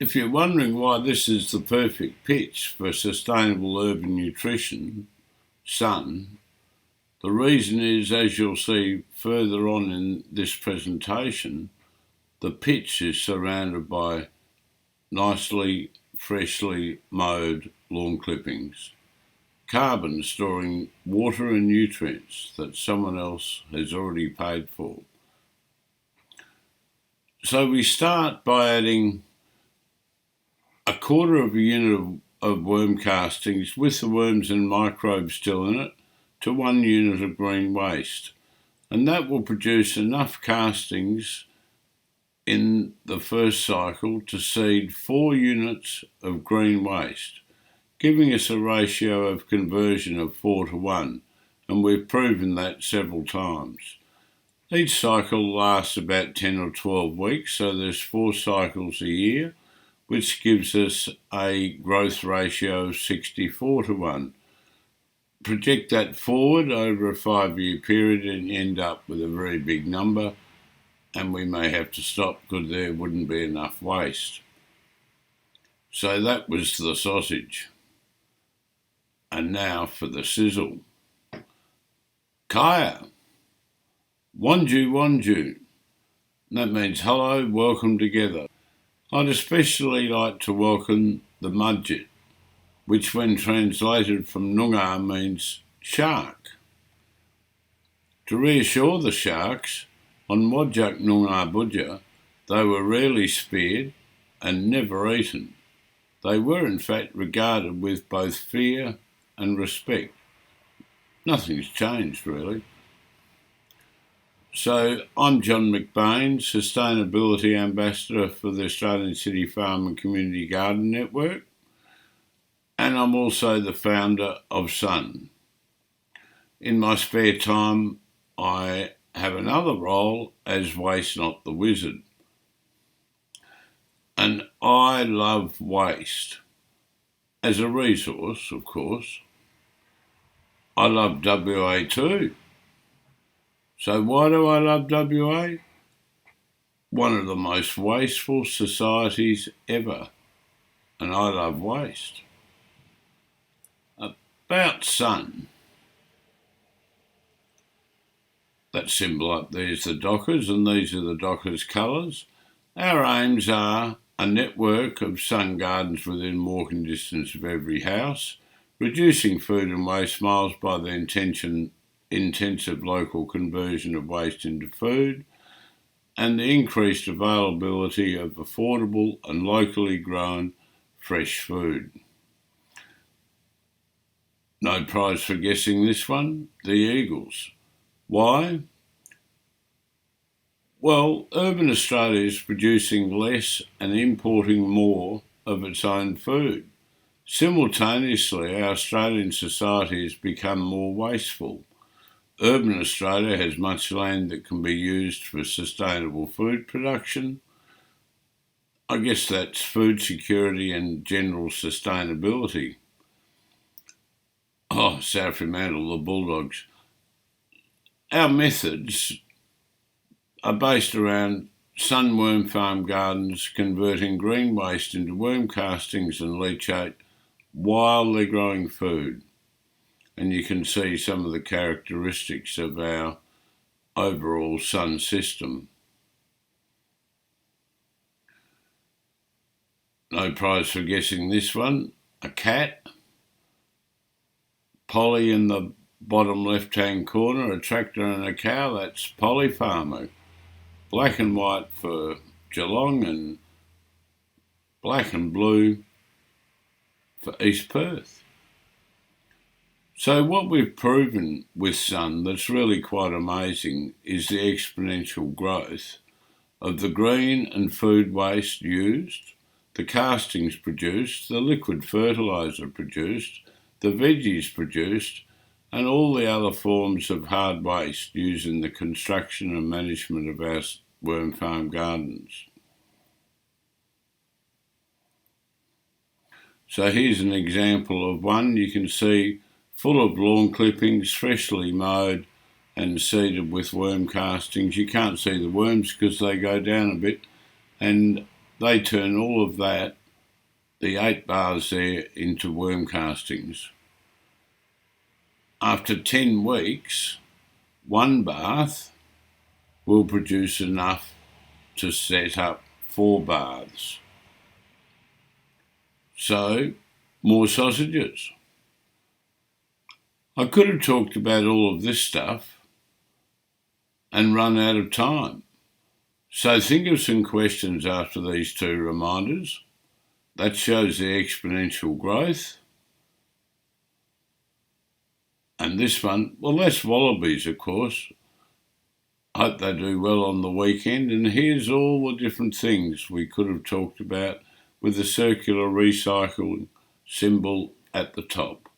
If you're wondering why this is the perfect pitch for sustainable urban nutrition, sun, the reason is, as you'll see further on in this presentation, the pitch is surrounded by nicely, freshly mowed lawn clippings, carbon storing water and nutrients that someone else has already paid for. So we start by adding a quarter of a unit of worm castings with the worms and microbes still in it to 1 unit of green waste, and that will produce enough castings in the first cycle to seed 4 units of green waste, giving us a ratio of conversion of 4 to 1, and we've proven that several times. Each cycle lasts about 10 or 12 weeks, so there's 4 cycles a year, which gives us a growth ratio of 64 to 1. Project that forward over a 5-year period and end up with a very big number, and we may have to stop because there wouldn't be enough waste. So that was the sausage. And now for the sizzle. Kaya. Wanju Wanju. That means hello, welcome together. I'd especially like to welcome the Mudgit, which when translated from Noongar means shark. To reassure the sharks, on Whadjuk Noongar Budja, they were rarely speared and never eaten. They were in fact regarded with both fear and respect. Nothing's changed really. So I'm John McBain, Sustainability Ambassador for the Australian City Farm and Community Garden Network, and I'm also the founder of Sun. In my spare time, I have another role as Waste Not the Wizard. And I love waste as a resource, of course. I love WA too. So why do I love WA? One of the most wasteful societies ever, and I love waste. About Sun. That symbol up there is the Dockers, and these are the Dockers colours. Our aims are a network of sun gardens within walking distance of every house, reducing food and waste miles by the intensive local conversion of waste into food, and the increased availability of affordable and locally grown fresh food. No prize for guessing this one, the Eagles. Why? Well, urban Australia is producing less and importing more of its own food. Simultaneously, our Australian society has become more wasteful. Urban Australia has much land that can be used for sustainable food production. I guess that's food security and general sustainability. Oh, South Fremantle, the Bulldogs. Our methods are based around sun worm farm gardens converting green waste into worm castings and leachate while they're growing food. And you can see some of the characteristics of our overall sun system. No prize for guessing this one. A cat. Polly in the bottom left-hand corner, a tractor and a cow, that's Polly Farmer. Black and white for Geelong and black and blue for East Perth. So what we've proven with Sun that's really quite amazing is the exponential growth of the green and food waste used, the castings produced, the liquid fertiliser produced, the veggies produced, and all the other forms of hard waste used in the construction and management of our worm farm gardens. So here's an example of one. You can see full of lawn clippings, freshly mowed and seeded with worm castings. You can't see the worms because they go down a bit, and they turn all of that, the 8 baths there, into worm castings. After 10 weeks, 1 bath will produce enough to set up 4 baths. So, more sausages. I could have talked about all of this stuff and run out of time. So think of some questions after these 2 reminders. That shows the exponential growth. And this one, well, that's wallabies, of course. Hope they do well on the weekend. And here's all the different things we could have talked about with the circular recycling symbol at the top.